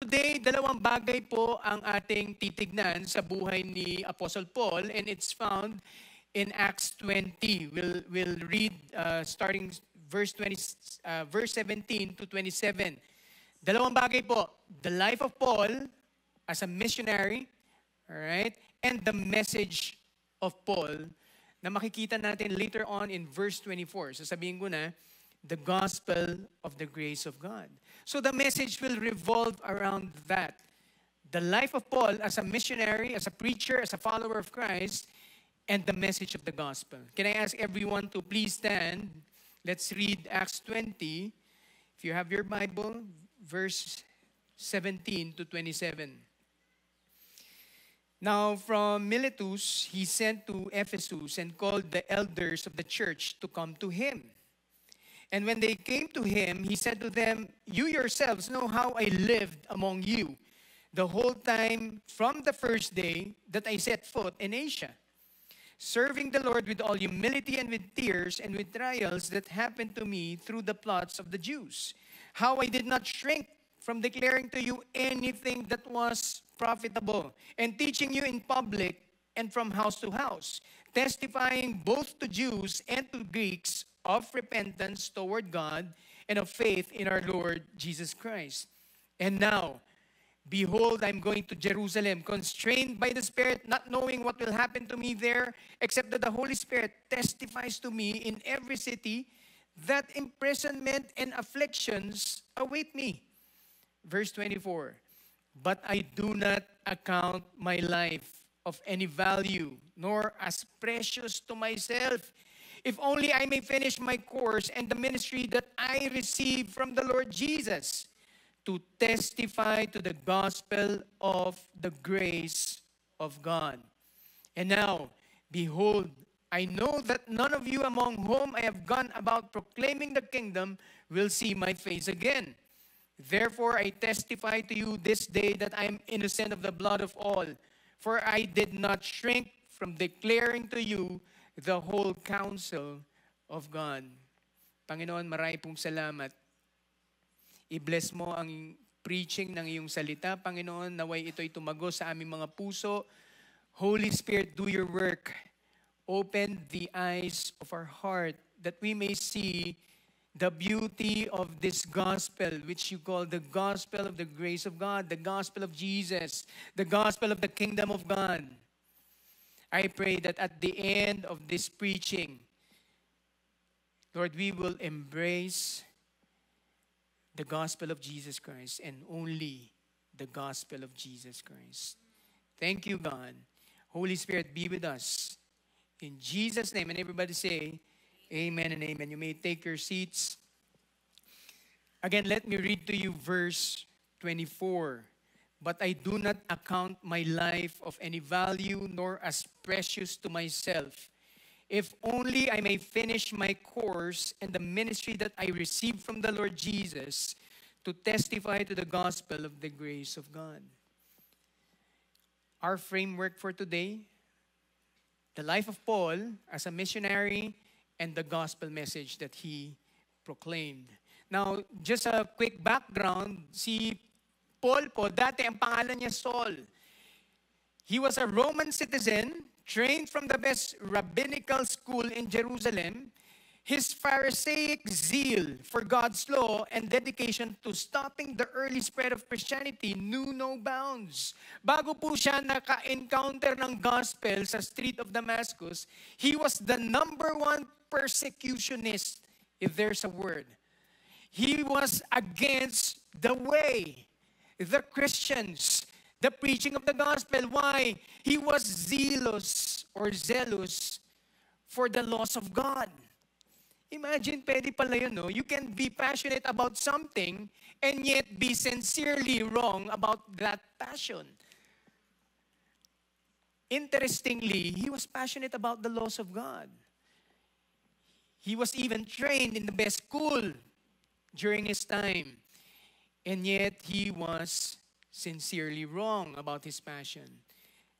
today, dalawang bagay po ang ating titignan sa buhay ni Apostle Paul, and it's found in Acts 20. We'll read starting verse 17 to 27. Dalawang bagay po, the life of Paul as a missionary, all right, and the message of Paul na makikita natin later on in verse 24. Sasabihin ko na, the gospel of the grace of God. So the message will revolve around that. The life of Paul as a missionary, as a preacher, as a follower of Christ, and the message of the gospel. Can I ask everyone to please stand? Let's read Acts 20. If you have your Bible, verse 17 to 27. Now from Miletus, he sent to Ephesus and called the elders of the church to come to him. And when they came to him, he said to them, "You yourselves know how I lived among you the whole time from the first day that I set foot in Asia, serving the Lord with all humility and with tears and with trials that happened to me through the plots of the Jews. How I did not shrink from declaring to you anything that was profitable, and teaching you in public and from house to house, testifying both to Jews and to Greeks of repentance toward God and of faith in our Lord Jesus Christ. And now, behold, I'm going to Jerusalem, constrained by the Spirit, not knowing what will happen to me there, except that the Holy Spirit testifies to me in every city that imprisonment and afflictions await me." Verse 24, "But I do not account my life of any value, nor as precious to myself, if only I may finish my course and the ministry that I received from the Lord Jesus, to testify to the gospel of the grace of God. And now, behold, I know that none of you among whom I have gone about proclaiming the kingdom will see my face again. Therefore, I testify to you this day that I am innocent of the blood of all, for I did not shrink from declaring to you the whole counsel of God." Panginoon, marami pong salamat. I-bless mo ang preaching ng iyong salita. Panginoon, naway ito'y tumago sa aming mga puso. Holy Spirit, do your work. Open the eyes of our heart that we may see the beauty of this gospel, which you call the gospel of the grace of God, the gospel of Jesus, the gospel of the kingdom of God. I pray that at the end of this preaching, Lord, we will embrace the gospel of Jesus Christ and only the gospel of Jesus Christ. Thank you, God. Holy Spirit, be with us. In Jesus' name, and everybody say, amen and amen. You may take your seats. Again, let me read to you verse 24. "But I do not account my life of any value, nor as precious to myself, if only I may finish my course and the ministry that I received from the Lord Jesus, to testify to the gospel of the grace of God." Our framework for today, the life of Paul as a missionary and the gospel message that he proclaimed. Now, just a quick background, si Paul po, dati ang pangalan niya Saul. He was a Roman citizen, trained from the best rabbinical school in Jerusalem. His Pharisaic zeal for God's law and dedication to stopping the early spread of Christianity knew no bounds. Bago po siya naka-encounter ng gospel sa street of Damascus, he was the #1 persecutionist, if there's a word. He was against the way, the Christians, the preaching of the gospel. Why? He was zealous for the laws of God. Imagine, pwede pala yun, no? You can be passionate about something and yet be sincerely wrong about that passion. Interestingly, he was passionate about the laws of God. He was even trained in the best school during his time. And yet, he was sincerely wrong about his passion.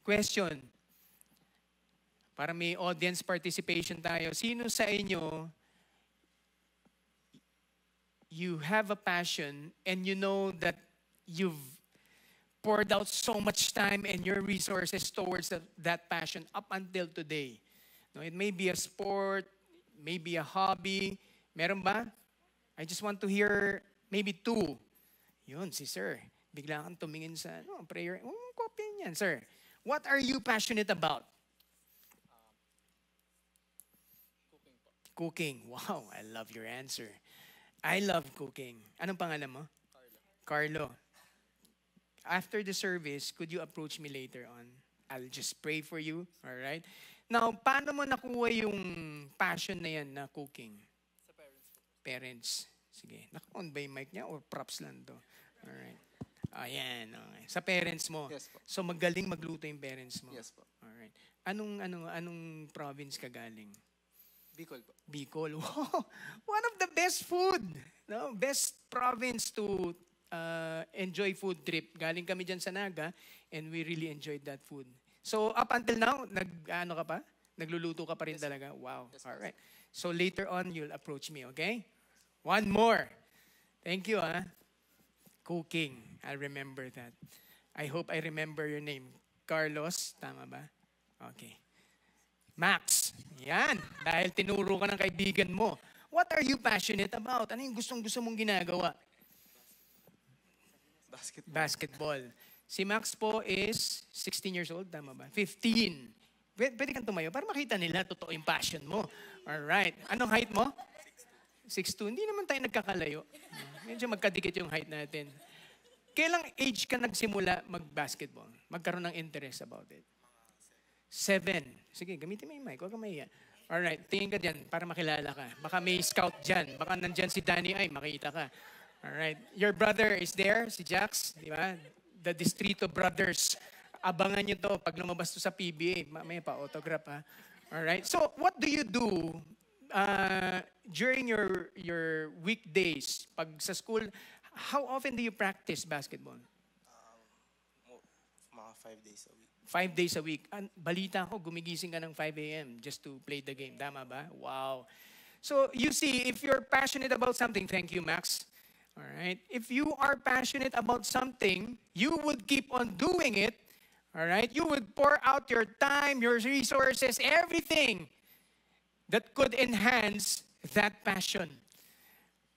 Question, para may audience participation tayo, sino sa inyo, you have a passion and you know that you've poured out so much time and your resources towards that passion up until today. No, it may be a sport, maybe a hobby. Meron ba? I just want to hear maybe two. Yun, si Sir. Bigla kang tumingin sa prayer. Kopya niyan, Sir. What are you passionate about? Cooking po. Cooking. Wow, I love your answer. I love cooking. Anong pangalan mo? Carlo. After the service, could you approach me later on? I'll just pray for you. All right? Now, paano mo nakuha yung passion na yan na cooking? Sa parents po. Parents. Sige. Naka-on ba yung mic niya or props lang to? All right. Ayan. Okay. Sa parents mo. Yes po. So magaling magluto yung parents mo. Yes po. All right. Anong province ka galing? Bicol po. Bicol. Wow. One of the best food. No, best province to enjoy food trip. Galing kami dyan sa Naga and we really enjoyed that food. So up until now, ka pa? Nagluluto ka pa rin talaga? Wow. Yes, All right. So later on, you'll approach me, okay? One more. Thank you, Cooking. I'll remember that. I hope I remember your name. Carlos, tama ba? Okay. Max. Yan. Dahil tinuro ka ng kaibigan mo. What are you passionate about? Ano yung gustong-gusto mong ginagawa? Basketball. Basketball. Si Max po is 16 years old, tama ba? 15. Pwede kang tumayo para makita nila totoo yung passion mo. Alright. Anong height mo? 6'2". Hindi naman tayo nagkakalayo. Medyo magkadikit yung height natin. Kailang age ka nagsimula mag-basketball? Magkaroon ng interest about it? 7. Sige, gamitin mo yung mic. Huwag ka mahiya. Alright, tingin ka dyan para makilala ka. Baka may scout dyan. Baka nandyan si Danny ay makita ka. Alright. Your brother is there, si Jax, di ba? The Distrito Brothers. Abangan nyo to pag lumabas to sa PBA. May pa-autograph ha. Alright. So, what do you do during your weekdays? Pag sa school, how often do you practice basketball? Mga 5 days a week. 5 days a week. Balita ko, gumigising ka ng 5 a.m. just to play the game. Tama ba? Wow. So, you see, if you're passionate about something, thank you, Max. All right? If you are passionate about something, you would keep on doing it. All right? You would pour out your time, your resources, everything that could enhance that passion.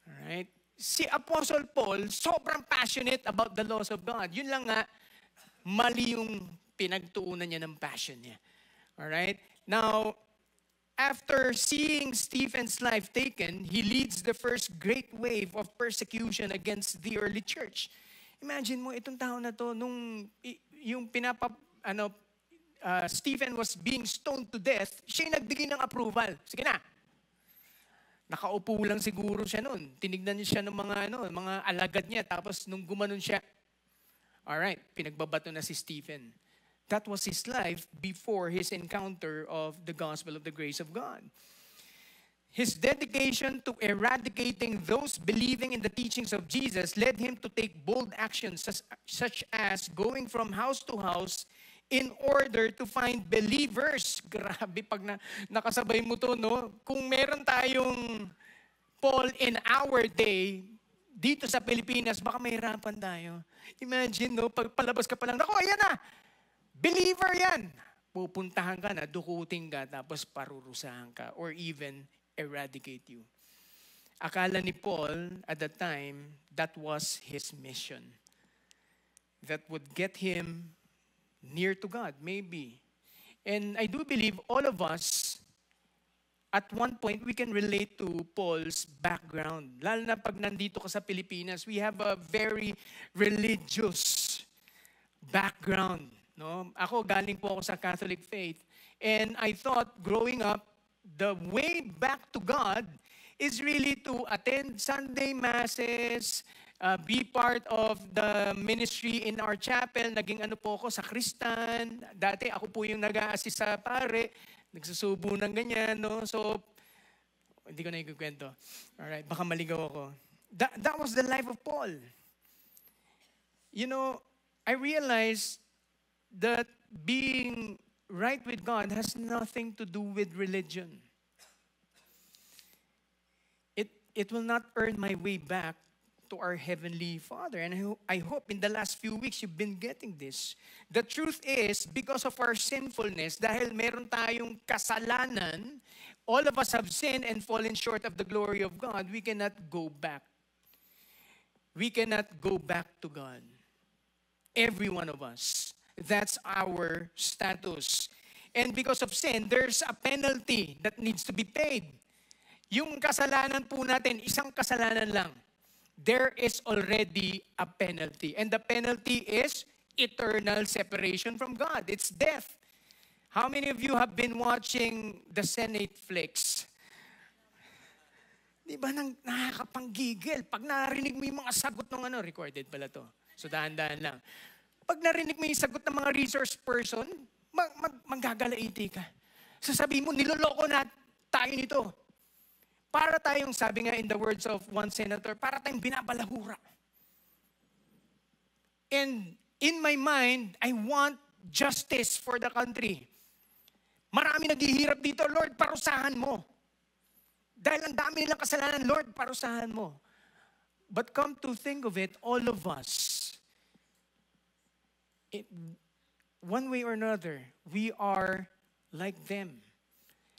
All right? Si Apostle Paul, sobrang passionate about the laws of God. Yun lang nga, mali yung pinagtuunan niya ng passion niya. Alright? Now, after seeing Stephen's life taken, he leads the first great wave of persecution against the early church. Imagine mo, itong tao na to, nung yung Stephen was being stoned to death, siya yung nagbigay ng approval. Sige na. Nakaupo lang siguro siya noon. Tinignan niya siya ng mga alagad niya. Tapos nung gumanon siya, alright, pinagbabato na si Stephen. That was his life before his encounter of the gospel of the grace of God. His dedication to eradicating those believing in the teachings of Jesus led him to take bold actions such as going from house to house in order to find believers. Grabe, pag nakasabay mo to, no? Kung meron tayong Paul in our day, dito sa Pilipinas, baka mahirapan tayo. Imagine, no? Pag palabas ka pa lang, naku, ayan na! Believer yan! Pupuntahan ka na, dukutin ka, tapos parurusahan ka, or even eradicate you. Akala ni Paul, at that time, that was his mission. That would get him near to God, maybe. And I do believe all of us, at one point, we can relate to Paul's background. Lalo na pag nandito ka sa Pilipinas, we have a very religious background. No? Ako, galing po ako sa Catholic faith. And I thought, growing up, the way back to God is really to attend Sunday masses, be part of the ministry in our chapel. Naging po ako sa Kristan. Dati ako po yung nag-a-assist sa pare. Nagsusubo ng ganyan, no? So, hindi ko na ikukwento. Alright, baka maligaw ako. That was the life of Paul. You know, I realized that being right with God has nothing to do with religion. It will not earn my way back to our Heavenly Father. And I hope in the last few weeks you've been getting this. The truth is, because of our sinfulness, dahil meron tayong kasalanan, all of us have sinned and fallen short of the glory of God, we cannot go back. We cannot go back to God. Every one of us. That's our status. And because of sin, there's a penalty that needs to be paid. Yung kasalanan po natin, isang kasalanan lang. There is already a penalty. And the penalty is eternal separation from God. It's death. How many of you have been watching the Senate flicks? Di ba nakakapanggigil? Pag narinig mo yung mga sagot ng recorded pala to. So dahan-dahan lang. Pag narinig mo yung sagot ng mga resource person, manggagalaiti ka. Sasabihin mo, niloloko na tayo nito. Para tayong, sabi nga in the words of one senator, para tayong binabalahura. And in my mind, I want justice for the country. Marami naghihirap dito, Lord, parusahan mo. Dahil ang dami nilang kasalanan, Lord, parusahan mo. But come to think of it, all of us, one way or another, we are like them.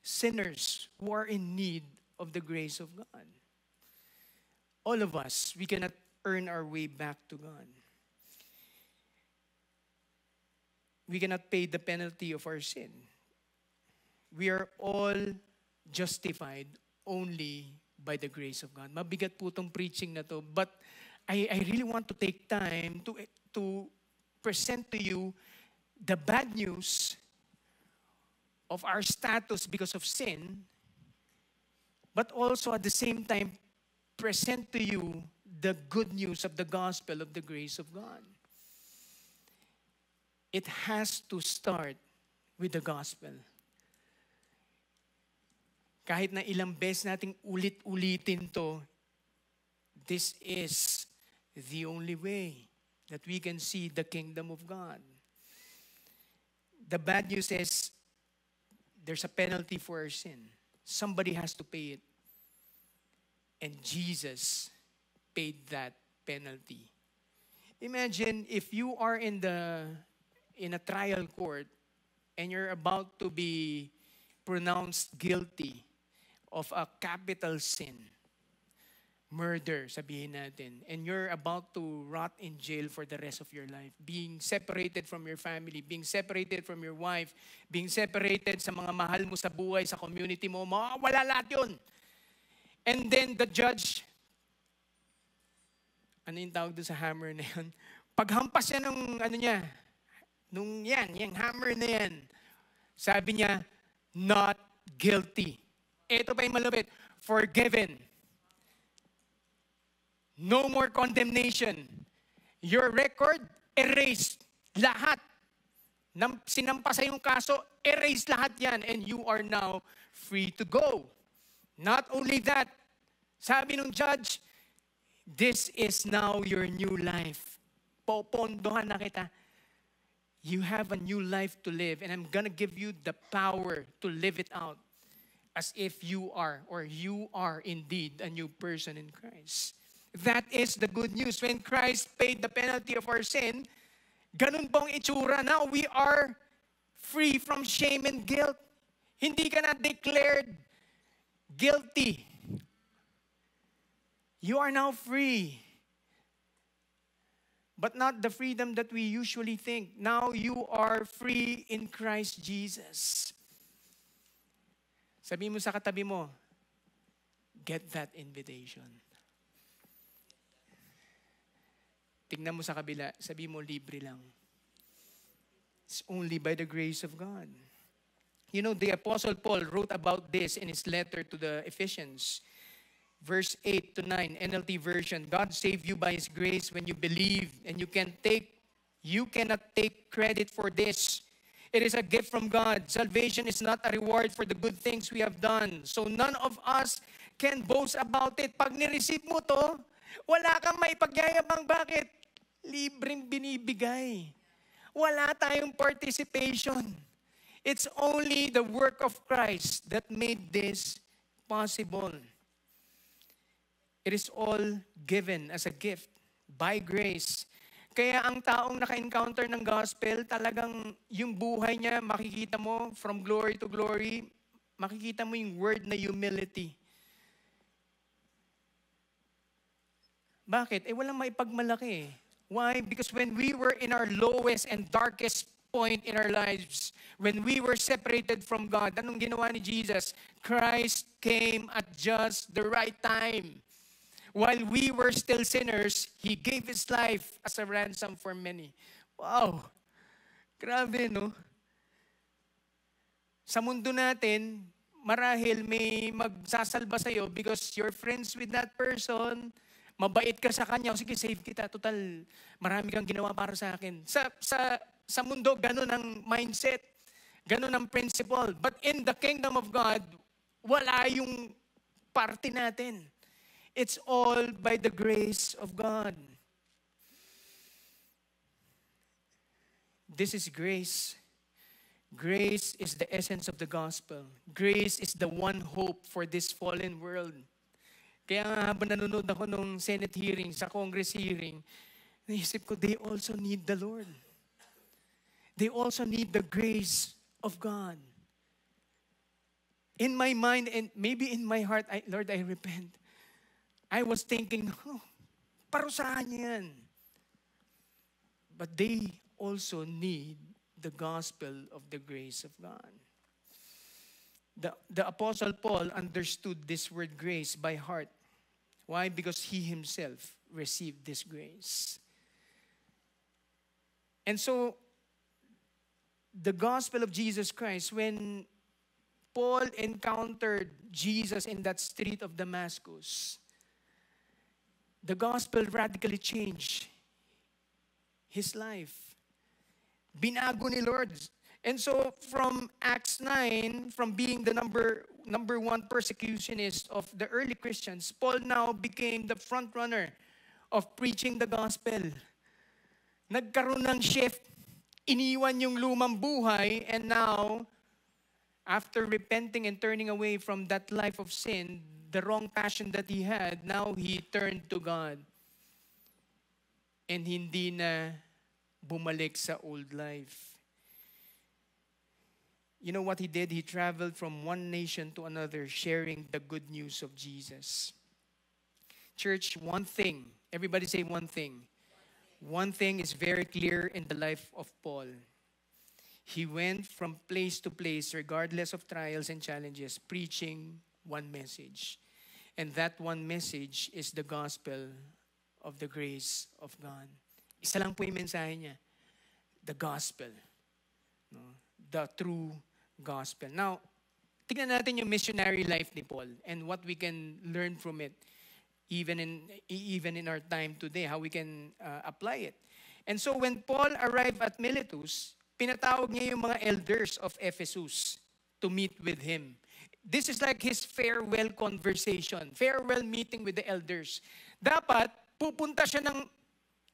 Sinners who are in need of the grace of God. All of us, we cannot earn our way back to God. We cannot pay the penalty of our sin. We are all justified only by the grace of God. Mabigat po itong preaching na to, but I really want to take time to present to you the bad news of our status because of sin, but also at the same time present to you the good news of the gospel of the grace of God. It has to start with the gospel. Kahit na ilang beses nating ulit-ulitin to, this is the only way that we can see the kingdom of God. The bad news is there's a penalty for our sin. Somebody has to pay it. And Jesus paid that penalty. Imagine if you are in a trial court and you're about to be pronounced guilty of a capital sin. Murder, sabihin natin. And you're about to rot in jail for the rest of your life. Being separated from your family, being separated from your wife, being separated sa mga mahal mo sa buhay, sa community mo, mawawala lahat yun. And then the judge, ano yung tawag doon sa hammer na yun? Paghampas niya yung hammer na yan, sabi niya, not guilty. Ito pa yung malupit, forgiven. No more condemnation. Your record, erased. Lahat. Sinampa sa yung kaso, erase lahat yan. And you are now free to go. Not only that, sabi nung judge, this is now your new life. Popondohan na kita. You have a new life to live. And I'm gonna give you the power to live it out. As if you are indeed a new person in Christ. That is the good news. When Christ paid the penalty of our sin, ganun pong itsura. Now we are free from shame and guilt. Hindi ka na declared guilty. You are now free. But not the freedom that we usually think. Now you are free in Christ Jesus. Sabihin mo sa katabi mo, get that invitation. Tingnan mo sa kabila, sabihin mo, libre lang. It's only by the grace of God. You know, the Apostle Paul wrote about this in his letter to the Ephesians. Verse 8 to 9, NLT version, God saved you by His grace when you believe, and you cannot take credit for this. It is a gift from God. Salvation is not a reward for the good things we have done. So none of us can boast about it. Pag nireceive mo to, wala kang maipagyayabang. Bakit? Libreng binibigay. Wala tayong participation. It's only the work of Christ that made this possible. It is all given as a gift by grace. Kaya ang taong naka-encounter ng gospel, talagang yung buhay niya, makikita mo from glory to glory, makikita mo yung word na humility. Bakit? Walang maipagmalaki. Why? Because when we were in our lowest and darkest point in our lives, when we were separated from God, anong ginawa ni Jesus? Christ came at just the right time. While we were still sinners, He gave His life as a ransom for many. Wow! Grabe, no? Sa mundo natin, marahil may magsasalba sa'yo because you're friends with that person, mabait ka sa kanya, sige, save kita. Total, marami kang ginawa para sa akin. Sa mundo, ganun ang mindset. Ganun ang principle. But in the kingdom of God, wala yung parte natin. It's all by the grace of God. This is grace. Grace is the essence of the gospel. Grace is the one hope for this fallen world. Kaya nga habang nanonood ako nung Senate hearing, sa Congress hearing, naisip ko, they also need the Lord. They also need the grace of God. In my mind and maybe in my heart, Lord, I repent. I was thinking, parusahan yan. But they also need the gospel of the grace of God. The Apostle Paul understood this word grace by heart. Why? Because he himself received this grace. And so, the gospel of Jesus Christ, when Paul encountered Jesus in that street of Damascus, the gospel radically changed his life. Binago ni Lord. And so from Acts 9, from being the number one persecutionist of the early Christians, Paul now became the front runner of preaching the gospel. Nagkaroon ng shift. Iniwan yung lumang buhay, and now, after repenting and turning away from that life of sin, the wrong passion that he had, now he turned to God. And hindi na bumalik sa old life. You know what he did? He traveled from one nation to another, sharing the good news of Jesus. Church, one thing. Everybody say one thing. One thing is very clear in the life of Paul. He went from place to place, regardless of trials and challenges, preaching one message. And that one message is the gospel of the grace of God. Isa lang po yung mensahe niya. The gospel. No? The true gospel. Now, tignan natin yung missionary life ni Paul and what we can learn from it even in our time today, how we can apply it. And so when Paul arrived at Miletus, pinatawag niya yung mga elders of Ephesus to meet with him. This is like his farewell conversation, farewell meeting with the elders. Dapat, pupunta siya ng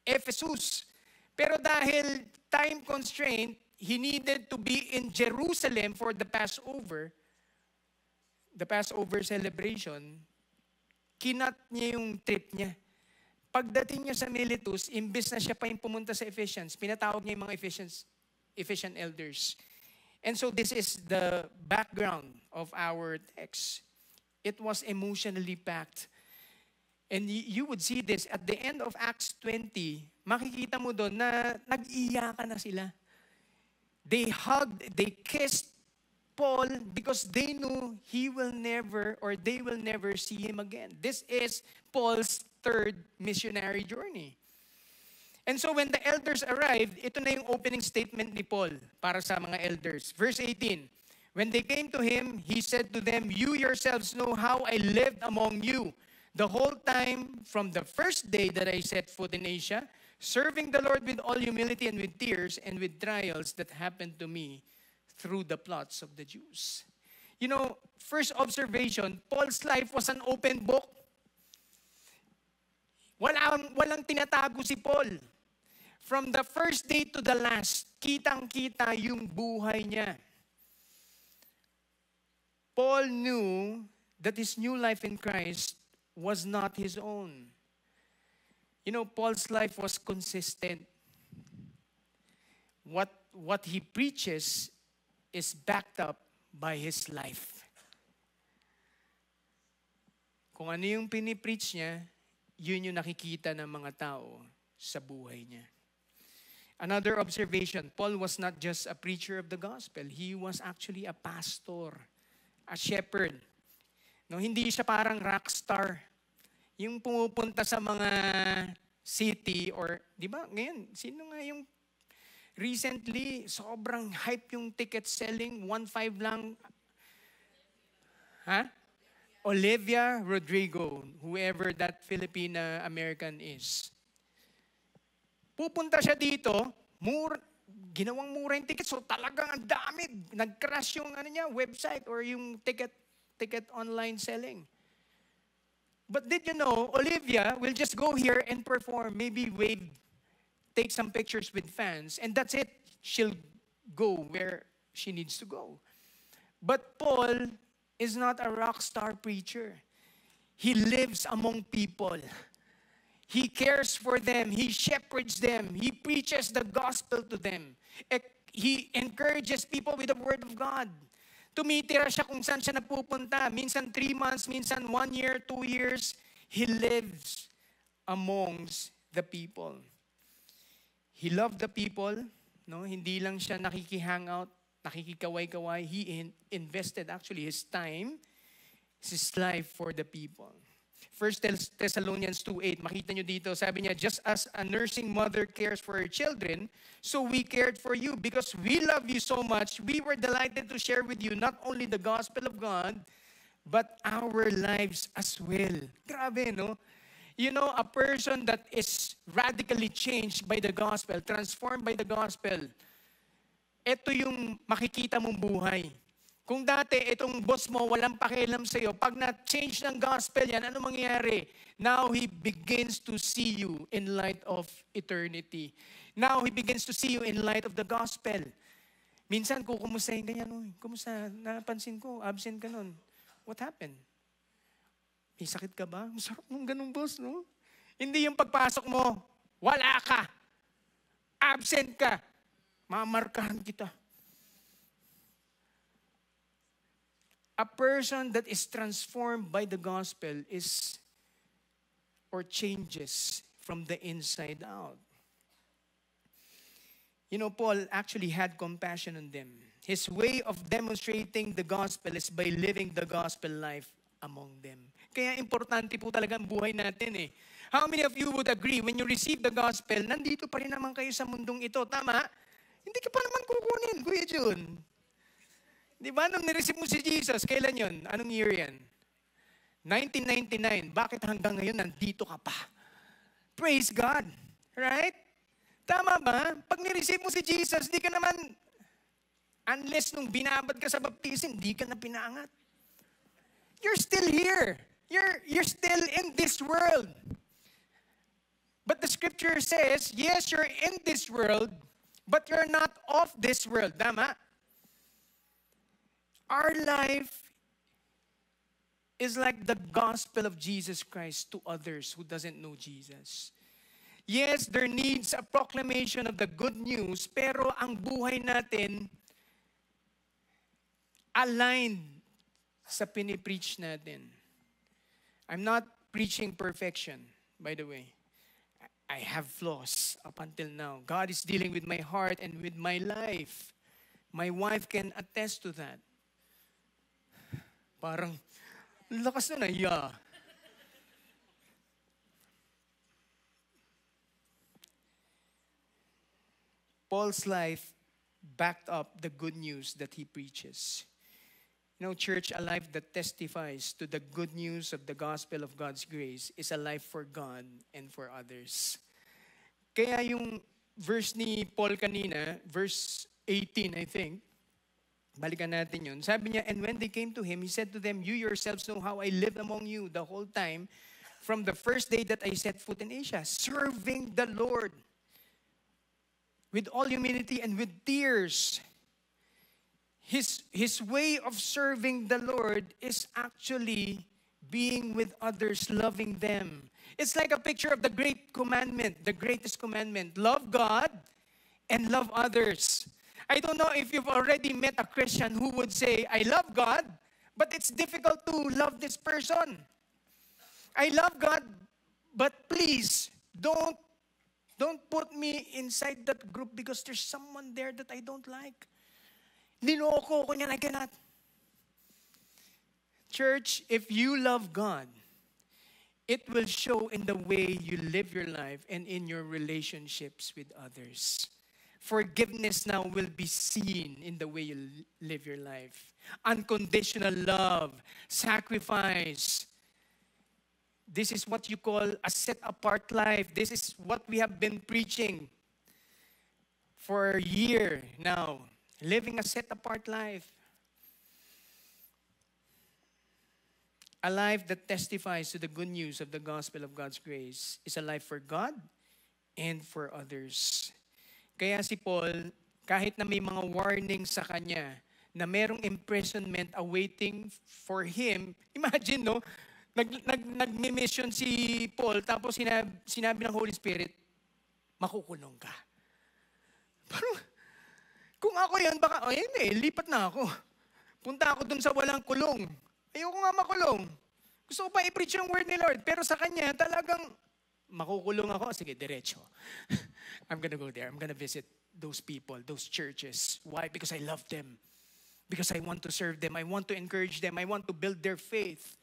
Ephesus. Pero dahil time constraint, he needed to be in Jerusalem for the Passover celebration. Kinat niya yung trip niya. Pagdating niya sa Miletus, imbes na siya pa yung pumunta sa Ephesians, pinatawag niya yung mga Ephesian elders. And so this is the background of our text. It was emotionally packed. And you would see this at the end of Acts 20, makikita mo doon na nag-iyakan na sila. They hugged, they kissed Paul because they knew they will never see him again. This is Paul's third missionary journey. And so when the elders arrived, ito na yung opening statement ni Paul para sa mga elders. Verse 18, when they came to him, he said to them, "You yourselves know how I lived among you the whole time from the first day that I set foot in Asia, serving the Lord with all humility and with tears and with trials that happened to me through the plots of the Jews." You know, first observation, Paul's life was an open book. Walang tinatago si Paul. From the first day to the last, kitang-kita yung buhay niya. Paul knew that his new life in Christ was not his own. You know, Paul's life was consistent. What he preaches is backed up by his life. Kung ano yung pinipreach niya, yun yung nakikita ng mga tao sa buhay niya. Another observation, Paul was not just a preacher of the gospel. He was actually a pastor, a shepherd. No, hindi siya parang rock star. Yung pumupunta sa mga city or, di ba, ngayon, sino nga yung recently, sobrang hype yung ticket selling, 1.5 lang. Ha? Olivia Rodrigo, whoever that Filipina-American is. Pupunta siya dito, ginawang mura yung ticket, so talagang ang dami. Nag-crash yung website or yung ticket online selling. But did you know, Olivia will just go here and perform, maybe wave, take some pictures with fans, and that's it. She'll go where she needs to go. But Paul is not a rock star preacher. He lives among people. He cares for them. He shepherds them. He preaches the gospel to them. He encourages people with the word of God. Tumitira siya kung saan siya napupunta. Minsan 3 months, minsan 1 year, 2 years. He lives amongst the people. He loved the people. No? Hindi lang siya nakikihangout, nakikikaway-kaway. He invested actually his time, his life for the people. 1 Thessalonians 2:8, makita nyo dito, sabi niya, just as a nursing mother cares for her children, so we cared for you because we love you so much. We were delighted to share with you not only the gospel of God, but our lives as well. Grabe, no? You know, a person that is radically changed by the gospel, transformed by the gospel, ito yung makikita mong buhay. Kung dati, itong boss mo, walang pakialam sa'yo, pag na-change ng gospel yan, ano mangyayari? Now, he begins to see you in light of eternity. Now, he begins to see you in light of the gospel. Minsan, kumustahin ka niya, kumusta? Napansin ko, absent ka nun. What happened? May sakit ka ba? Masarap nung ganung boss, no? Hindi yung pagpasok mo, wala ka. Absent ka. Mamarkahan kita. A person that is transformed by the gospel is or changes from the inside out. You know, Paul actually had compassion on them. His way of demonstrating the gospel is by living the gospel life among them. Kaya importante po talaga ang buhay natin eh. How many of you would agree when you receive the gospel, nandito pa rin naman kayo sa mundong ito, tama? Hindi ka pa naman kukunin, Kuya Jun. Di ba, nung nireceive mo si Jesus, kailan yun? Anong year yan? 1999. Bakit hanggang ngayon nandito ka pa? Praise God. Right? Tama ba? Pag nireceive mo si Jesus, di ka naman, unless nung binabad ka sa baptism, di ka na pinaangat. You're still here. You're still in this world. But the scripture says, yes, you're in this world, but you're not of this world. Tama? Our life is like the gospel of Jesus Christ to others who doesn't know Jesus. Yes, there needs a proclamation of the good news, pero ang buhay natin aligned sa pinipreach natin. I'm not preaching perfection, by the way. I have flaws up until now. God is dealing with my heart and with my life. My wife can attest to that. Parang, lakas na yeah. Paul's life backed up the good news that he preaches. You know, church, a life that testifies to the good news of the gospel of God's grace is a life for God and for others. Kaya yung verse ni Paul kanina, verse 18, I think, balikan natin yun. Sabi niya, and when they came to him, he said to them, you yourselves know how I lived among you the whole time from the first day that I set foot in Asia, serving the Lord with all humility and with tears. His way of serving the Lord is actually being with others, loving them. It's like a picture of the great commandment, the greatest commandment. Love God and love others. I don't know if you've already met a Christian who would say, I love God, but it's difficult to love this person. I love God, but please don't put me inside that group because there's someone there that I don't like. Niloko ko niyan, I cannot. Church, if you love God, it will show in the way you live your life and in your relationships with others. Forgiveness now will be seen in the way you live your life. Unconditional love, sacrifice. This is what you call a set-apart life. This is what we have been preaching for a year now. Living a set-apart life. A life that testifies to the good news of the gospel of God's grace is a life for God and for others. Kaya si Paul, kahit na may mga warnings sa kanya na merong imprisonment awaiting for him, imagine, no? Nag-mission si Paul, tapos sinabi ng Holy Spirit, makukulong ka. Parang, kung ako yan, baka, lipat na ako. Punta ako dun sa walang kulong. Ayoko nga makulong. Gusto ko pa i-preach yung word ni Lord. Pero sa kanya, talagang makukulong ako. Sige, diretso. I'm gonna go there. I'm gonna visit those people, those churches. Why? Because I love them. Because I want to serve them. I want to encourage them. I want to build their faith.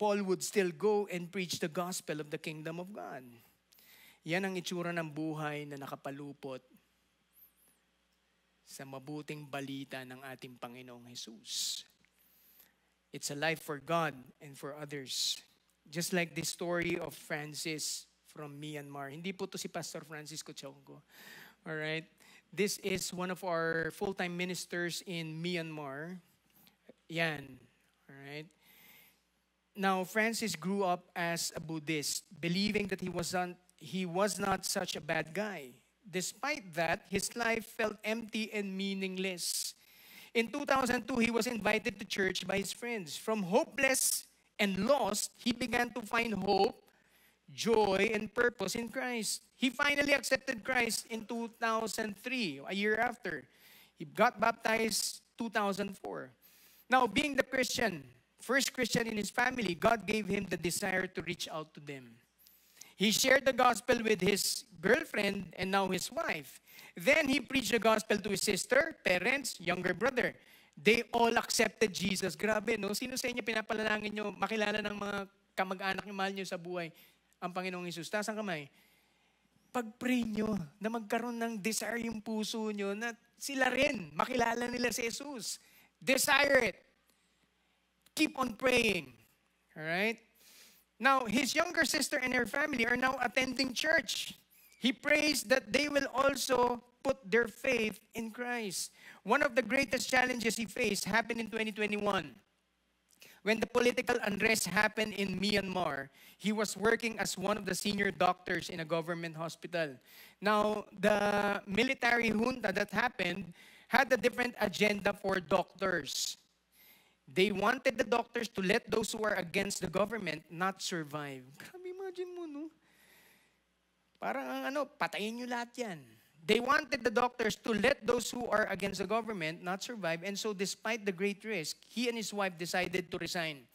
Paul would still go and preach the gospel of the kingdom of God. Yan ang itsura ng buhay na nakapalupot sa mabuting balita ng ating Panginoong Jesus. It's a life for God and for others. Just like the story of Francis from Myanmar. Hindi po to si Pastor Francis Cochongo. Alright? This is one of our full-time ministers in Myanmar. Yan. Alright? Now, Francis grew up as a Buddhist, believing that he was not such a bad guy. Despite that, his life felt empty and meaningless. In 2002, he was invited to church by his friends. From hopeless and lost, he began to find hope, joy, and purpose in Christ. He finally accepted Christ in 2003, a year after. He got baptized 2004. Now, being the first Christian in his family, God gave him the desire to reach out to them. He shared the gospel with his girlfriend and now his wife. Then he preached the gospel to his sister, parents, younger brother. They all accepted Jesus. Grabe, no? Sino sa inyo pinapalalangin nyo, makilala ng mga kamag-anak nyo, mahal nyo sa buhay, ang Panginoong Jesus? Taas ang kamay. Pag-pray nyo na magkaroon ng desire yung puso nyo na sila rin, makilala nila si Jesus. Desire it. Keep on praying. Alright? Now, his younger sister and her family are now attending church. He prays that they will also put their faith in Christ. One of the greatest challenges he faced happened in 2021. When the political unrest happened in Myanmar, he was working as one of the senior doctors in a government hospital. Now, the military junta that happened had a different agenda for doctors. They wanted the doctors to let those who are against the government not survive. Grabe, imagine mo, no? Parang patayin nyo lahat yan. They wanted the doctors to let those who are against the government not survive. And so despite the great risk, he and his wife decided to resign,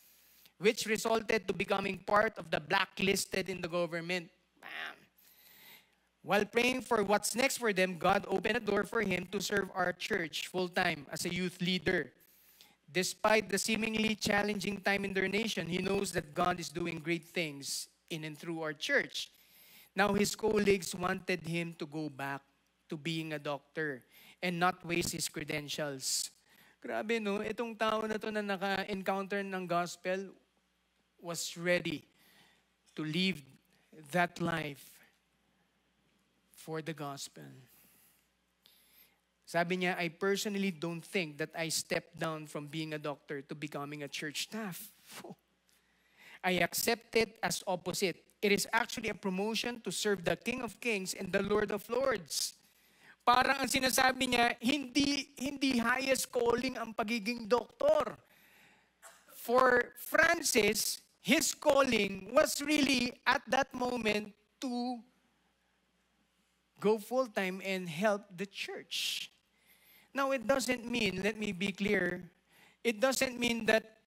which resulted to becoming part of the blacklisted in the government. Bam! While praying for what's next for them, God opened a door for him to serve our church full-time as a youth leader. Despite the seemingly challenging time in their nation, he knows that God is doing great things in and through our church. Now, his colleagues wanted him to go back to being a doctor and not waste his credentials. Grabe, no? Itong tao na to na naka-encounter ng gospel was ready to live that life for the gospel. Sabi niya, I personally don't think that I stepped down from being a doctor to becoming a church staff. I accept it as opposite. It is actually a promotion to serve the King of Kings and the Lord of Lords. Parang ang sinasabi niya, hindi highest calling ang pagiging doktor. For Francis, his calling was really at that moment to go full-time and help the church. Now, it doesn't mean, let me be clear, it doesn't mean that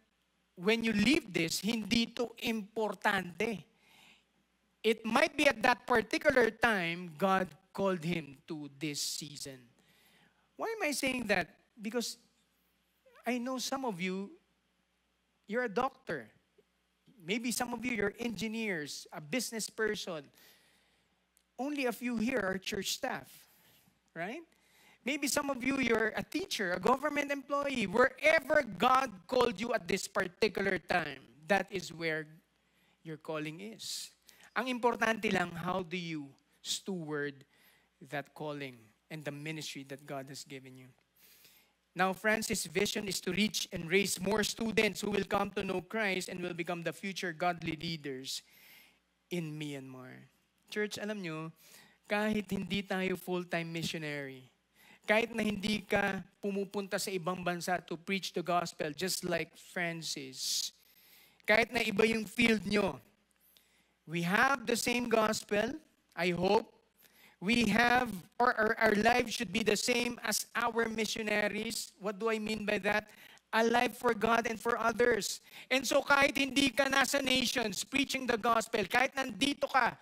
when you leave this, hindi to importante. It might be at that particular time, God called him to this season. Why am I saying that? Because I know some of you, you're a doctor. Maybe some of you, you're engineers, a business person. Only a few here are church staff, right? Maybe some of you, you're a teacher, a government employee. Wherever God called you at this particular time, that is where your calling is. Ang importante lang, how do you steward that calling and the ministry that God has given you? Now, Francis' vision is to reach and raise more students who will come to know Christ and will become the future godly leaders in Myanmar. Church, alam nyo, kahit hindi tayo full-time missionary, kahit na hindi ka pumupunta sa ibang bansa to preach the gospel, just like Francis, kahit na iba yung field nyo, we have the same gospel, I hope. We have, or our lives should be the same as our missionaries. What do I mean by that? Alive for God and for others. And so kahit hindi ka nasa nations preaching the gospel, kahit nandito ka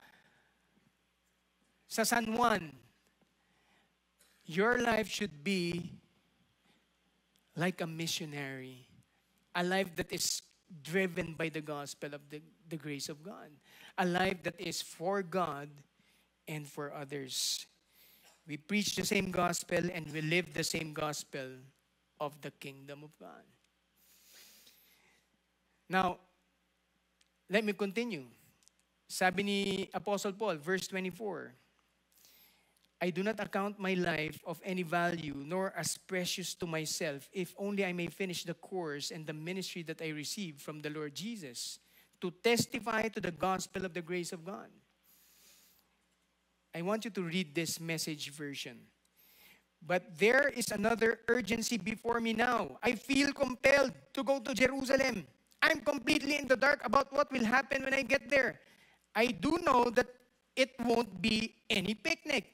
sa San Juan, your life should be like a missionary. A life that is driven by the gospel of the grace of God. A life that is for God and for others. We preach the same gospel and we live the same gospel of the kingdom of God. Now, let me continue. Sabi ni Apostle Paul, verse 24, I do not account my life of any value, nor as precious to myself, if only I may finish the course and the ministry that I received from the Lord Jesus, to testify to the gospel of the grace of God. I want you to read this Message version. But there is another urgency before me now. I feel compelled to go to Jerusalem. I'm completely in the dark about what will happen when I get there. I do know that it won't be any picnic.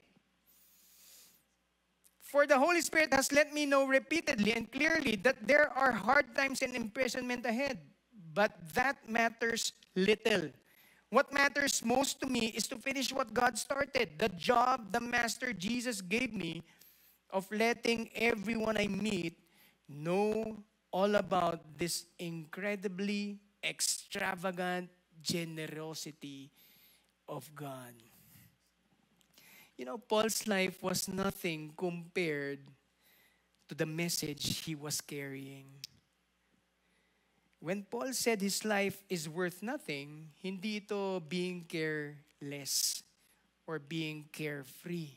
For the Holy Spirit has let me know repeatedly and clearly that there are hard times and imprisonment ahead. But that matters little. What matters most to me is to finish what God started, the job the Master Jesus gave me of letting everyone I meet know all about this incredibly extravagant generosity of God. You know, Paul's life was nothing compared to the message he was carrying. When Paul said his life is worth nothing, hindi ito being careless or being carefree.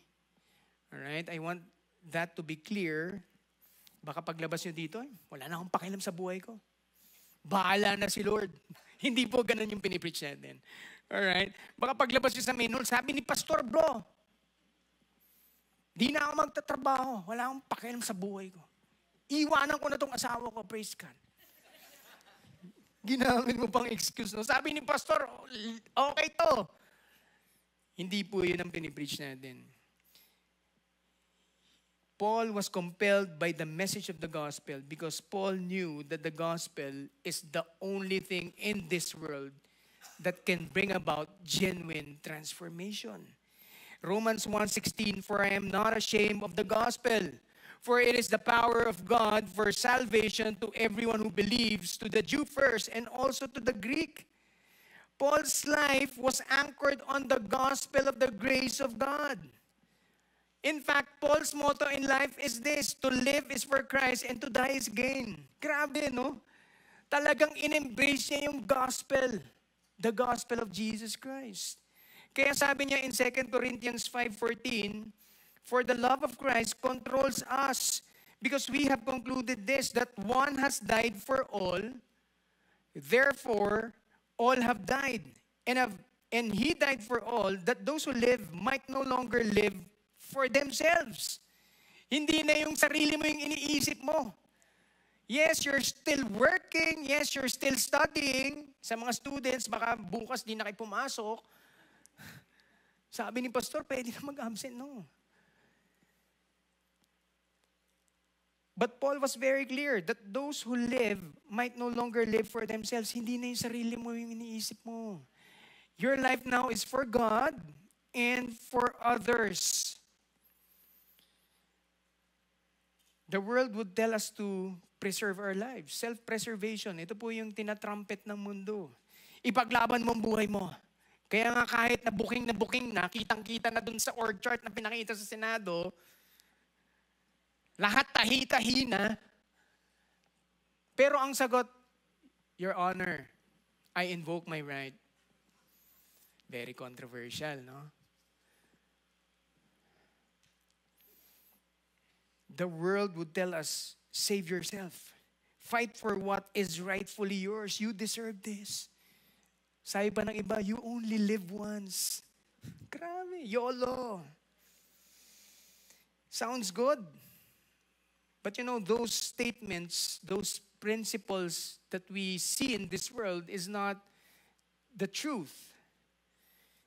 Alright? I want that to be clear. Baka paglabas nyo dito, wala na akong pakialam sa buhay ko. Bahala na si Lord. Hindi po ganun yung pinipreach natin. Alright? Baka paglabas nyo sa main hall, sabi ni Pastor, bro, di na ako magtatrabaho. Wala akong pakialam sa buhay ko. Iwanan ko na tong asawa ko, praise God. Ginamit mo pang excuse, no? Sabi ni Pastor, okay to. Hindi po yun ang pinipreach natin. Paul was compelled by the message of the gospel because Paul knew that the gospel is the only thing in this world that can bring about genuine transformation. Romans 1:16, for I am not ashamed of the gospel, for it is the power of God for salvation to everyone who believes, to the Jew first and also to the Greek. Paul's life was anchored on the gospel of the grace of God. In fact, Paul's motto in life is this, to live is for Christ and to die is gain. Grabe, no? Talagang in-embrace niya yung gospel, the gospel of Jesus Christ. Kaya sabi niya in 2 Corinthians 5:14, for the love of Christ controls us because we have concluded this, that one has died for all, therefore all have died. And he died for all, that those who live might no longer live for themselves. Hindi na yung sarili mo yung iniisip mo. Yes, you're still working. Yes, you're still studying. Sa mga students, baka bukas di na kayo pumasok. Sabi ni pastor, pwede na mag-absent. No. But Paul was very clear that those who live might no longer live for themselves. Hindi na yung sarili mo yung iniisip mo. Your life now is for God and for others. The world would tell us to preserve our lives. Self-preservation. Ito po yung tinatrumpet ng mundo. Ipaglaban mo ang buhay mo. Kaya nga kahit na booking na, kitang-kita na dun sa org chart na pinakita sa Senado, lahat tahi-tahi na. Pero ang sagot, Your Honor, I invoke my right. Very controversial, no? The world would tell us, save yourself. Fight for what is rightfully yours. You deserve this. Sabi pa ng iba, you only live once. Grabe, YOLO. Sounds good. But you know, those statements, those principles that we see in this world is not the truth.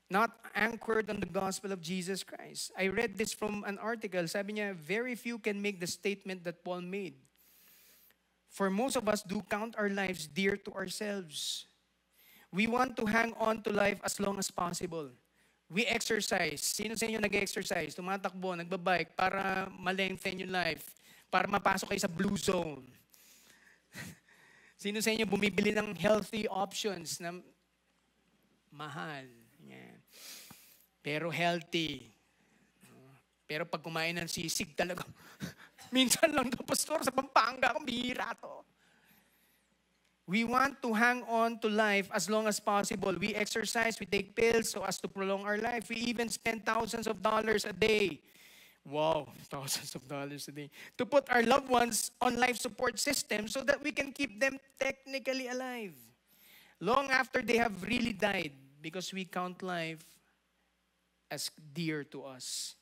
Not anchored on the gospel of Jesus Christ. I read this from an article. Sabi niya, very few can make the statement that Paul made. For most of us do count our lives dear to ourselves. We want to hang on to life as long as possible. We exercise. Sino sa inyo nag-exercise? Tumatakbo, nagbabike para ma-lengthen yung life. Para mapasok kayo sa blue zone. Sino sa inyo bumibili ng healthy options na mahal? Yan. Pero healthy. Pero pag kumain ng sisig talaga, minsan lang to, pastor, sa Pampanga, kung bihira to. We want to hang on to life as long as possible. We exercise, we take pills so as to prolong our life. We even spend thousands of dollars a day. Wow, thousands of dollars a day. To put our loved ones on life support systems so that we can keep them technically alive. Long after they have really died, because we count life as dear to us.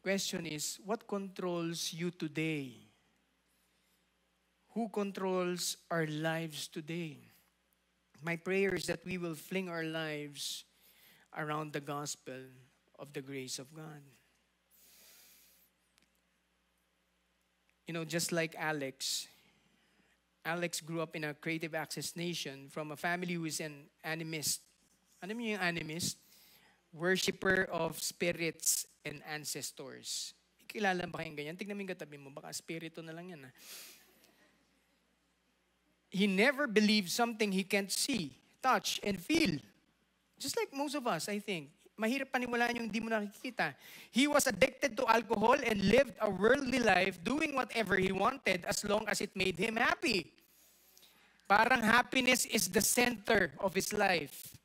Question is, what controls you today? Who controls our lives today? My prayer is that we will fling our lives around the gospel of the grace of God. You know, just like Alex grew up in a creative access nation from a family who is an animist. Ano mo yung animist? Worshipper of spirits and ancestors. Kilala ba kayong ganyan? Tignan mo yung katabi mo. Baka spirito na lang yan. Ha? He never believed something he can't see, touch, and feel. Just like most of us, I think. Mahirap paniwalaan yung hindi mo nakikita. He was addicted to alcohol and lived a worldly life doing whatever he wanted as long as it made him happy. Parang happiness is the center of his life.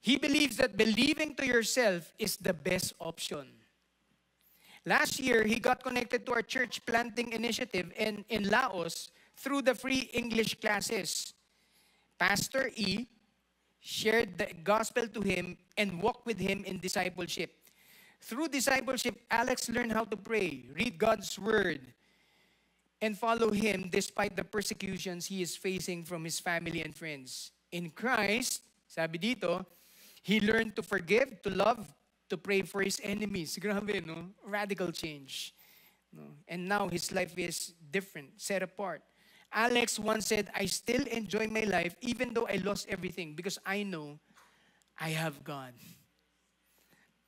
He believes that believing to yourself is the best option. Last year, he got connected to our church planting initiative in Laos through the free English classes. Pastor E shared the gospel to him and walked with him in discipleship. Through discipleship, Alex learned how to pray, read God's word, and follow him despite the persecutions he is facing from his family and friends. In Christ, sabi dito, he learned to forgive, to love, to pray for his enemies. Grabe, no? Radical change. No? And now his life is different, set apart. Alex once said, I still enjoy my life even though I lost everything because I know I have God.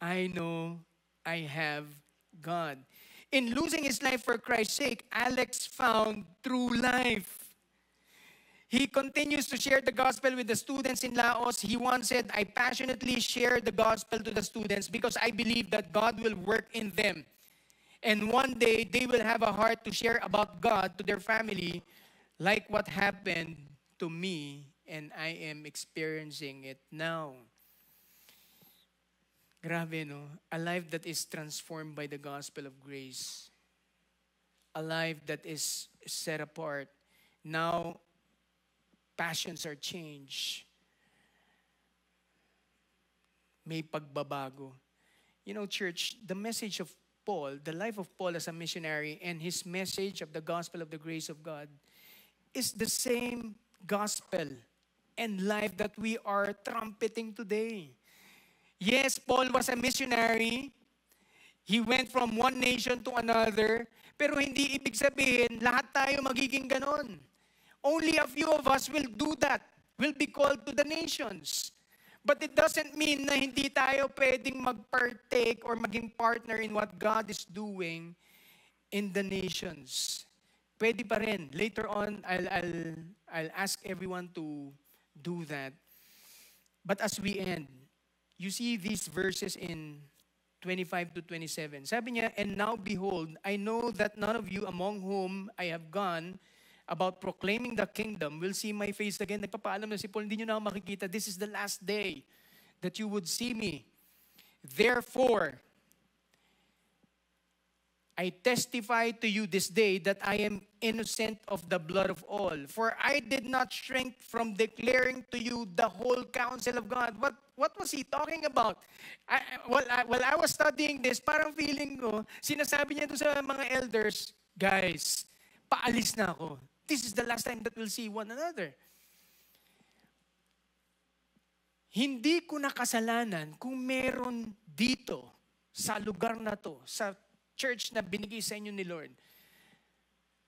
I know I have God. In losing his life for Christ's sake, Alex found true life. He continues to share the gospel with the students in Laos. He once said, I passionately share the gospel to the students because I believe that God will work in them. And one day, they will have a heart to share about God to their family like what happened to me, and I am experiencing it now. Grabe, no? A life that is transformed by the gospel of grace. A life that is set apart. Now, passions are changed. May pagbabago. You know, church, the message of Paul, the life of Paul as a missionary, and his message of the gospel of the grace of God is the same gospel and life that we are trumpeting today. Yes, Paul was a missionary. He went from one nation to another. Pero hindi ibig sabihin, lahat tayo magiging ganon. Only a few of us will do that, will be called to the nations. But it doesn't mean na hindi tayo pwedeng mag-partake or maging partner in what God is doing in the nations. Pwede pa rin. Later on, I'll ask everyone to do that. But as we end, you see these verses in 25 to 27. Sabi niya, "And now behold, I know that none of you among whom I have gone about proclaiming the kingdom will see my face again." Nagpapaalam na si Paul, hindi nyo na ako makikita. This is the last day that you would see me. Therefore, I testify to you this day that I am innocent of the blood of all. For I did not shrink from declaring to you the whole counsel of God. What was he talking about? While I was studying this, parang feeling ko, sinasabi niya doon sa mga elders, guys, paalis na ako. This is the last time that we'll see one another. Hindi ko na kasalanan kung meron dito, sa lugar na to, sa church na binigay sa inyo ni Lord,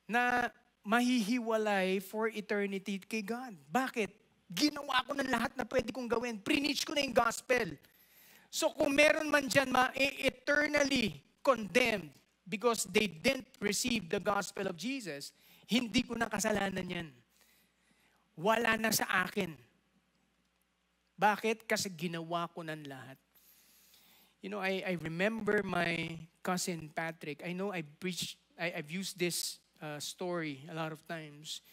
na mahihiwalay for eternity kay God. Bakit? Ginawa ko ng lahat na pwede kong gawin. Preach ko na yung gospel. So kung meron man dyan eternally condemned because they didn't receive the gospel of Jesus, hindi ko na kasalanan yan. Wala na sa akin. Bakit? Kasi ginawa ko ng lahat. You know, I remember my cousin Patrick. I know I've used this story a lot of times.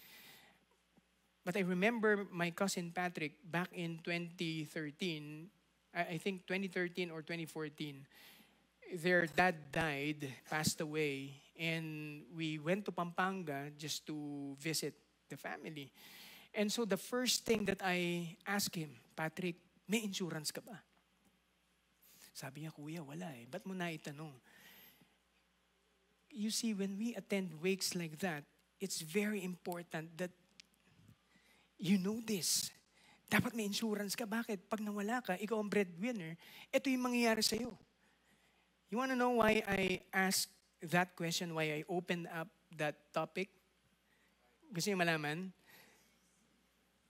But I remember my cousin Patrick back in 2013, I think 2013 or 2014, their dad died, passed away, and we went to Pampanga just to visit the family. And so the first thing that I asked him, "Patrick, may insurance ka ba?" Sabi niya, "Kuya, wala eh. Ba't mo na itanong?" You see, when we attend wakes like that, it's very important that you know this. Dapat may insurance ka. Bakit? Pag nawala ka, ikaw ang breadwinner, ito yung mangyayari sa'yo. You want to know why I asked that question, why I opened up that topic? Gusto niyo malaman?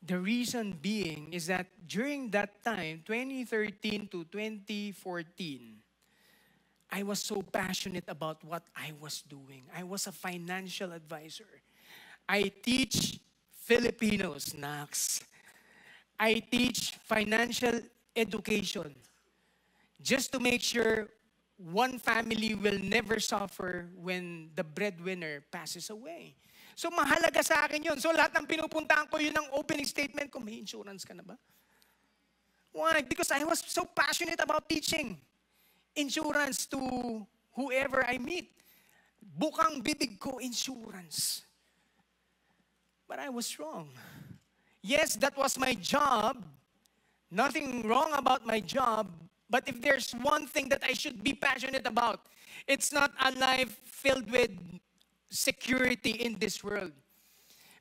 The reason being is that during that time, 2013 to 2014, I was so passionate about what I was doing. I was a financial advisor. I teach Filipinos, Nax. I teach financial education just to make sure one family will never suffer when the breadwinner passes away. So mahalaga sa akin yun. So lahat ng pinupuntahan ko, yun ang opening statement ko, "May insurance ka na ba?" Why? Because I was so passionate about teaching insurance to whoever I meet. Bukang bibig ko, insurance. But I was wrong. Yes, that was my job. Nothing wrong about my job. But if there's one thing that I should be passionate about, it's not a life filled with security in this world.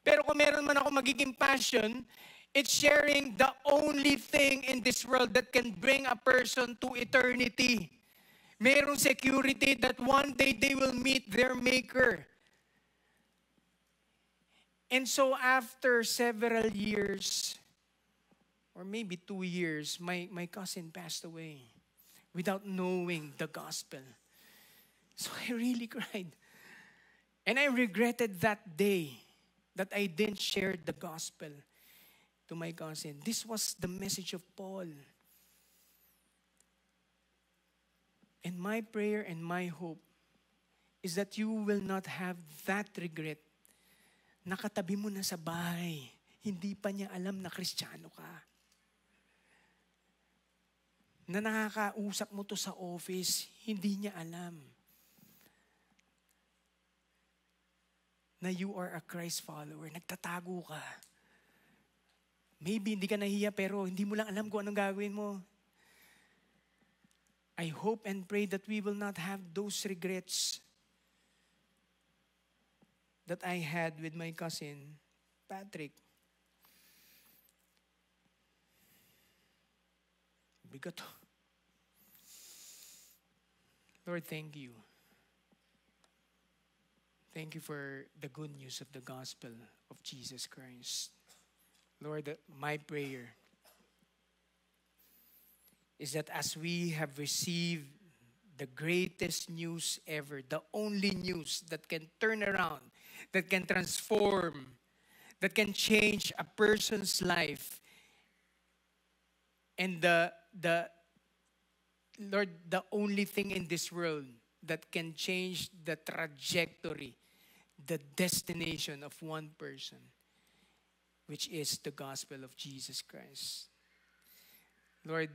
Pero kung meron man ako magiging passion, it's sharing the only thing in this world that can bring a person to eternity. Merong security that one day they will meet their Maker. And so after several years, or maybe 2 years, my cousin passed away without knowing the gospel. So I really cried. And I regretted that day that I didn't share the gospel to my cousin. This was the message of Paul. And my prayer and my hope is that you will not have that regret. Nakatabi mo na sa bahay, hindi pa niya alam na Kristiyano ka. Na nakakausap mo to sa office, hindi niya alam na you are a Christ follower. Nagtatago ka. Maybe hindi ka nahiya pero hindi mo lang alam kung anong gagawin mo. I hope and pray that we will not have those regrets that I had with my cousin, Patrick. Bigat. Lord, thank you. Thank you for the good news of the gospel of Jesus Christ. Lord, my prayer is that as we have received the greatest news ever, the only news that can turn around, that can transform, that can change a person's life, and Lord, the only thing in this world that can change the trajectory, the destination of one person, which is the gospel of Jesus Christ. Lord,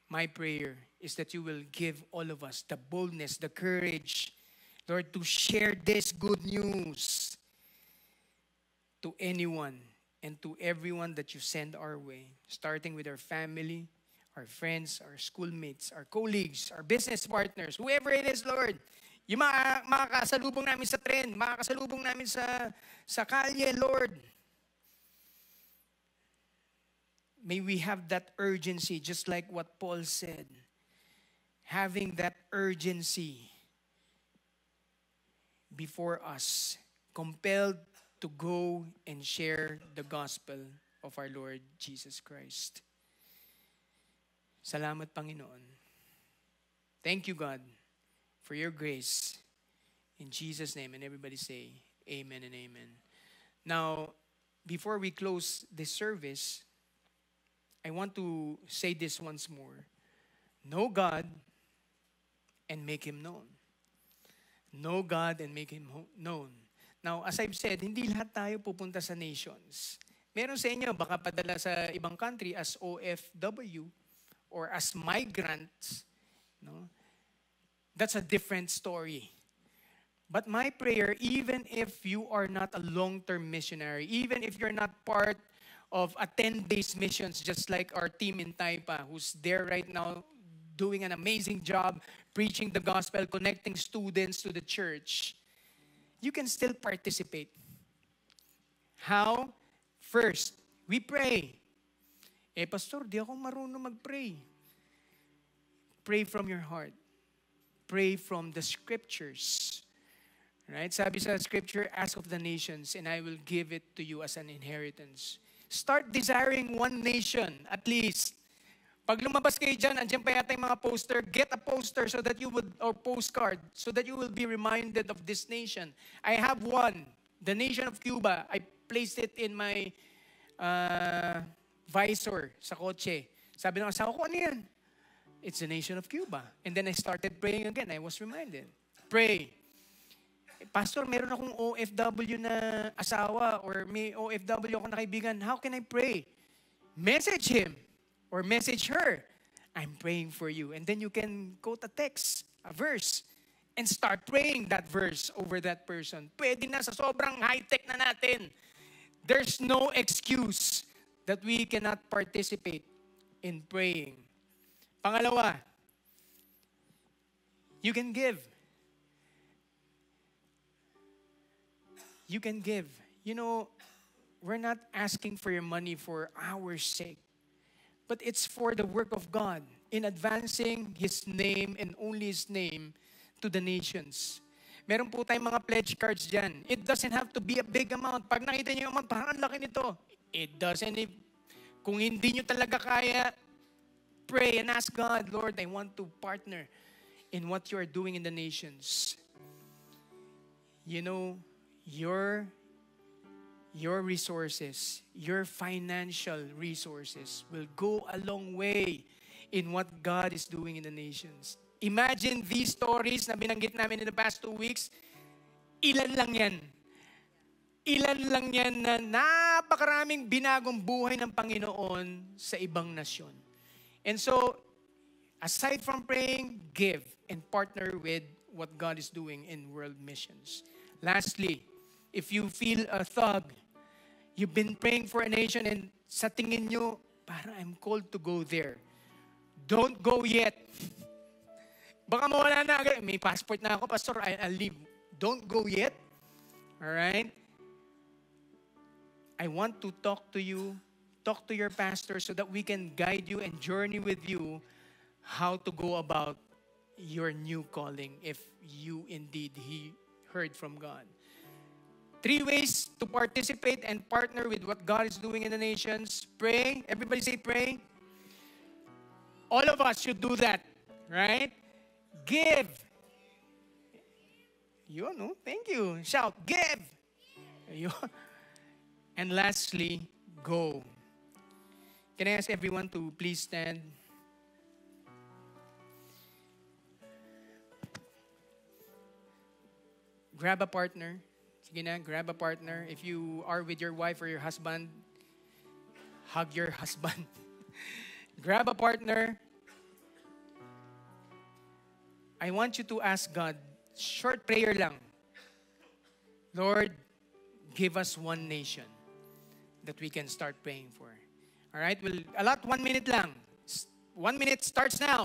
my prayer is that you will give all of us the boldness, the courage, Lord, to share this good news to anyone and to everyone that you send our way, starting with our family, our friends, our schoolmates, our colleagues, our business partners, whoever it is, Lord. Yung makakasalubong namin sa tren, makakasalubong namin sa kalye, Lord. May we have that urgency, just like what Paul said. Having that urgency before us, compelled to go and share the gospel of our Lord Jesus Christ. Salamat, Panginoon. Thank you, God, for your grace. In Jesus' name, and everybody say, amen and amen. Now, before we close this service, I want to say this once more. Know God and make Him known. Know God and make Him known. Now, as I've said, hindi lahat tayo pupunta sa nations. Meron sa inyo, baka padala sa ibang country as OFW or as migrants. No? That's a different story. But my prayer, even if you are not a long-term missionary, even if you're not part of a 10-days missions, just like our team in Taipa, who's there right now doing an amazing job, preaching the gospel, connecting students to the church, you can still participate. How? First, we pray. Pastor, di ako marunong mag-pray. Pray from your heart. Pray from the scriptures. Right? Sabi sa scripture, ask of the nations, and I will give it to you as an inheritance. Start desiring one nation, at least. Pag lumabas kayo dyan, andyan pa yata yung mga poster, get a poster so that you would, or postcard, so that you will be reminded of this nation. I have one, the nation of Cuba. I placed it in my visor sa kotse. Sabi ng asawa ko, ano yan? It's the nation of Cuba. And then I started praying again. I was reminded. Pray. Pastor, meron akong OFW na asawa or may OFW ako na kaibigan. How can I pray? Message him or message her. I'm praying for you. And then you can quote a text, a verse, and start praying that verse over that person. Pwede na sa sobrang high-tech na natin. There's no excuse that we cannot participate in praying. Pangalawa, you can give. You can give. You know, we're not asking for your money for our sake, but it's for the work of God in advancing His name and only His name to the nations. Meron po tayong mga pledge cards dyan. It doesn't have to be a big amount. Pag nakita niyo yung amount, parang ang laki nito. It doesn't. Kung hindi niyo talaga kaya, pray and ask God, Lord, I want to partner in what you are doing in the nations. You know, your resources, your financial resources will go a long way in what God is doing in the nations. Imagine these stories na binanggit namin in the past 2 weeks. Ilan lang yan. Ilan lang yan na napakaraming binagong buhay ng Panginoon sa ibang nasyon. And so, aside from praying, give and partner with what God is doing in world missions. Lastly, if you feel a thug, you've been praying for a nation and sa tingin nyo, parang I'm called to go there. Don't go yet. Baka mawala na agad. May passport na ako, Pastor. I'll leave. Don't go yet. All right? I want to talk to you, talk to your pastor so that we can guide you and journey with you how to go about your new calling if you indeed heard from God. 3 ways to participate and partner with what God is doing in the nations. Pray. Everybody say pray. All of us should do that. Right? Give. You know, thank you. Shout, give. And lastly, go. Can I ask everyone to please stand? Grab a partner. Sige na, grab a partner. If you are with your wife or your husband, hug your husband. Grab a partner. I want you to ask God, short prayer lang. Lord, give us one nation that we can start praying for. All right? We'll allot 1 minute lang. 1 minute starts now.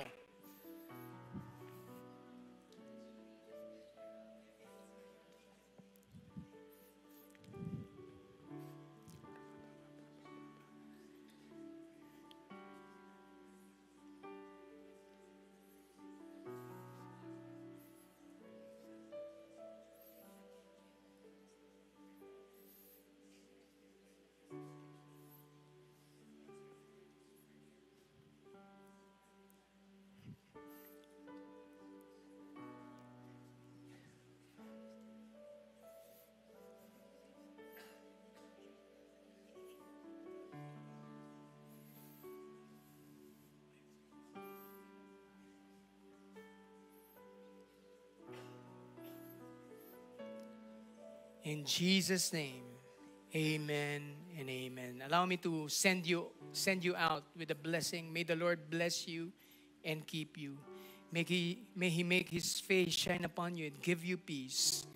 In Jesus' name, amen and amen. Allow me to send you out with a blessing. May the Lord bless you and keep you. May He make His face shine upon you and give you peace.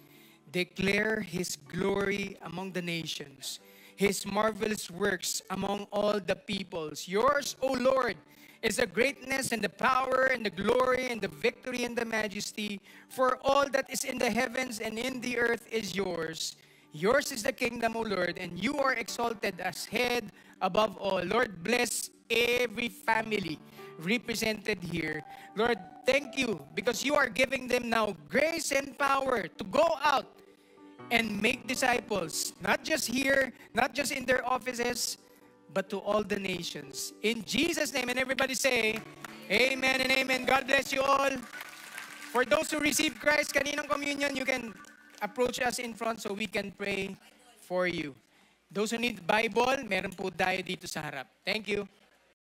Declare His glory among the nations, His marvelous works among all the peoples. Yours, O Lord, is the greatness and the power and the glory and the victory and the majesty. For all that is in the heavens and in the earth is yours. Yours is the kingdom, O Lord, and you are exalted as head above all. Lord, bless every family represented here. Lord, thank you because you are giving them now grace and power to go out and make disciples, not just here, not just in their offices, but to all the nations. In Jesus' name, and everybody say, amen and amen. God bless you all. For those who receive Christ, kaninang communion, you can approach us in front so we can pray for you. Those who need Bible, meron po tayo dito sa harap. Thank you.